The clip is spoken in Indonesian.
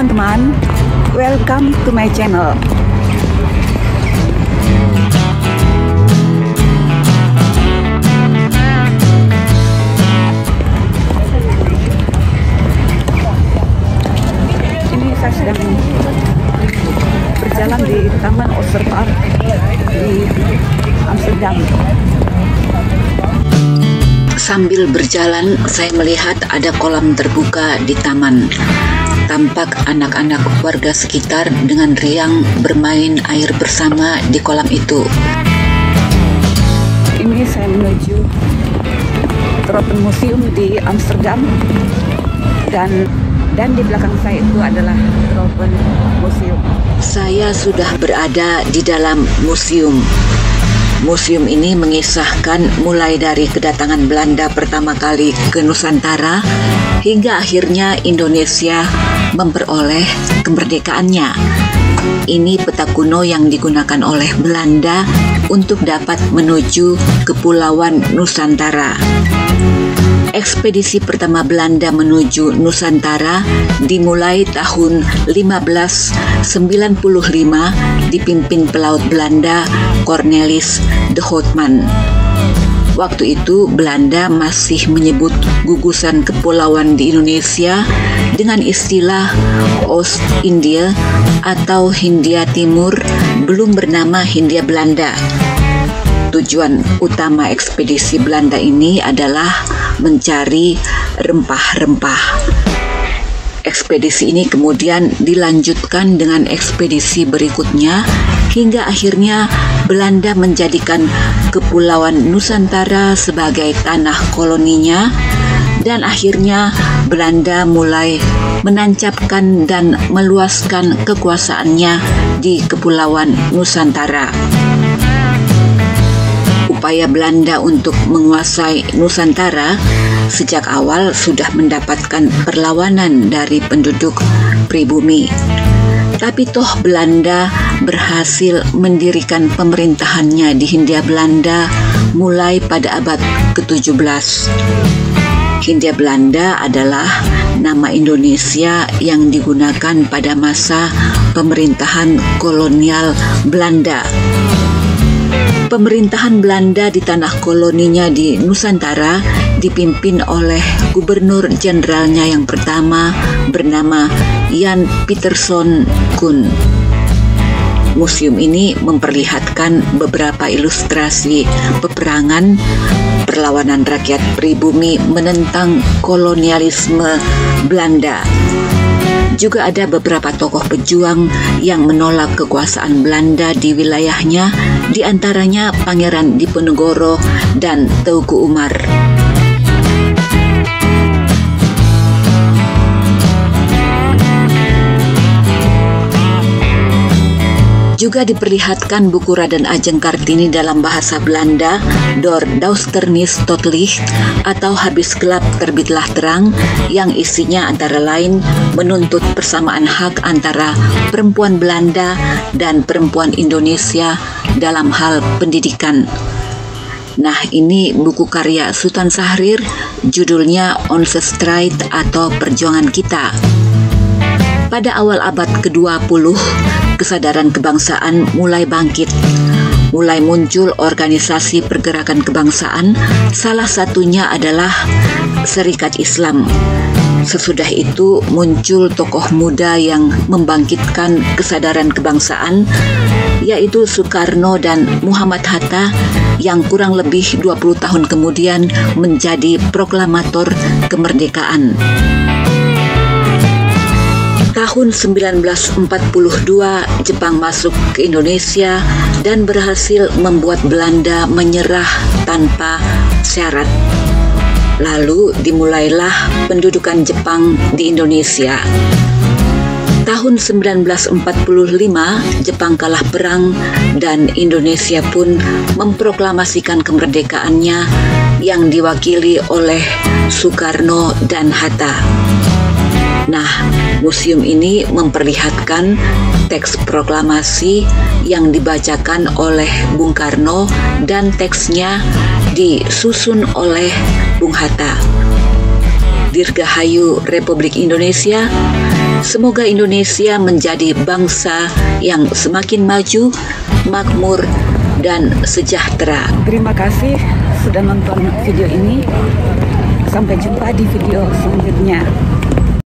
teman-teman, welcome to my channel. Ini saya sedang berjalan di Taman Oosterpark di Amsterdam. Sambil berjalan, saya melihat ada kolam terbuka di taman. Tampak anak-anak warga sekitar dengan riang bermain air bersama di kolam itu. Ini saya menuju Tropenmuseum di Amsterdam, dan di belakang saya itu adalah Tropenmuseum. Saya sudah berada di dalam museum. Museum ini mengisahkan mulai dari kedatangan Belanda pertama kali ke Nusantara hingga akhirnya Indonesia memperoleh kemerdekaannya. Ini peta kuno yang digunakan oleh Belanda untuk dapat menuju Kepulauan Nusantara. Ekspedisi pertama Belanda menuju Nusantara dimulai tahun 1595 dipimpin pelaut Belanda Cornelis de Houtman. Waktu itu Belanda masih menyebut gugusan kepulauan di Indonesia dengan istilah Oost-Indië atau Hindia Timur, belum bernama Hindia Belanda. Tujuan utama ekspedisi Belanda ini adalah mencari rempah-rempah. Ekspedisi ini kemudian dilanjutkan dengan ekspedisi berikutnya hingga akhirnya Belanda menjadikan Kepulauan Nusantara sebagai tanah koloninya, dan akhirnya Belanda mulai menancapkan dan meluaskan kekuasaannya di Kepulauan Nusantara. Upaya Belanda untuk menguasai Nusantara sejak awal sudah mendapatkan perlawanan dari penduduk pribumi. Tapi toh Belanda berhasil mendirikan pemerintahannya di Hindia Belanda mulai pada abad ke-17. Hindia Belanda adalah nama Indonesia yang digunakan pada masa pemerintahan kolonial Belanda. Pemerintahan Belanda di tanah koloninya di Nusantara dipimpin oleh gubernur jenderalnya yang pertama bernama Jan Pieterszoon Koen. Museum ini memperlihatkan beberapa ilustrasi peperangan perlawanan rakyat pribumi menentang kolonialisme Belanda. Juga ada beberapa tokoh pejuang yang menolak kekuasaan Belanda di wilayahnya, di antaranya Pangeran Diponegoro dan Teuku Umar. Juga diperlihatkan buku Raden Ajeng Kartini dalam bahasa Belanda, Door Duisternis tot Licht atau Habis Gelap Terbitlah Terang, yang isinya antara lain menuntut persamaan hak antara perempuan Belanda dan perempuan Indonesia dalam hal pendidikan. Nah, ini buku karya Sultan Syahrir, judulnya Onze Strijd atau Perjuangan Kita. Pada awal abad ke-20, kesadaran kebangsaan mulai bangkit. Mulai muncul organisasi pergerakan kebangsaan, salah satunya adalah Serikat Islam. Sesudah itu muncul tokoh muda yang membangkitkan kesadaran kebangsaan, yaitu Soekarno dan Muhammad Hatta, yang kurang lebih 20 tahun kemudian menjadi proklamator kemerdekaan. Tahun 1942, Jepang masuk ke Indonesia dan berhasil membuat Belanda menyerah tanpa syarat. Lalu dimulailah pendudukan Jepang di Indonesia. Tahun 1945, Jepang kalah perang dan Indonesia pun memproklamasikan kemerdekaannya yang diwakili oleh Soekarno dan Hatta. Nah, museum ini memperlihatkan teks proklamasi yang dibacakan oleh Bung Karno dan teksnya disusun oleh Bung Hatta. Dirgahayu Republik Indonesia, Semoga Indonesia menjadi bangsa yang semakin maju, makmur, dan sejahtera. Terima kasih sudah nonton video ini. Sampai jumpa di video selanjutnya.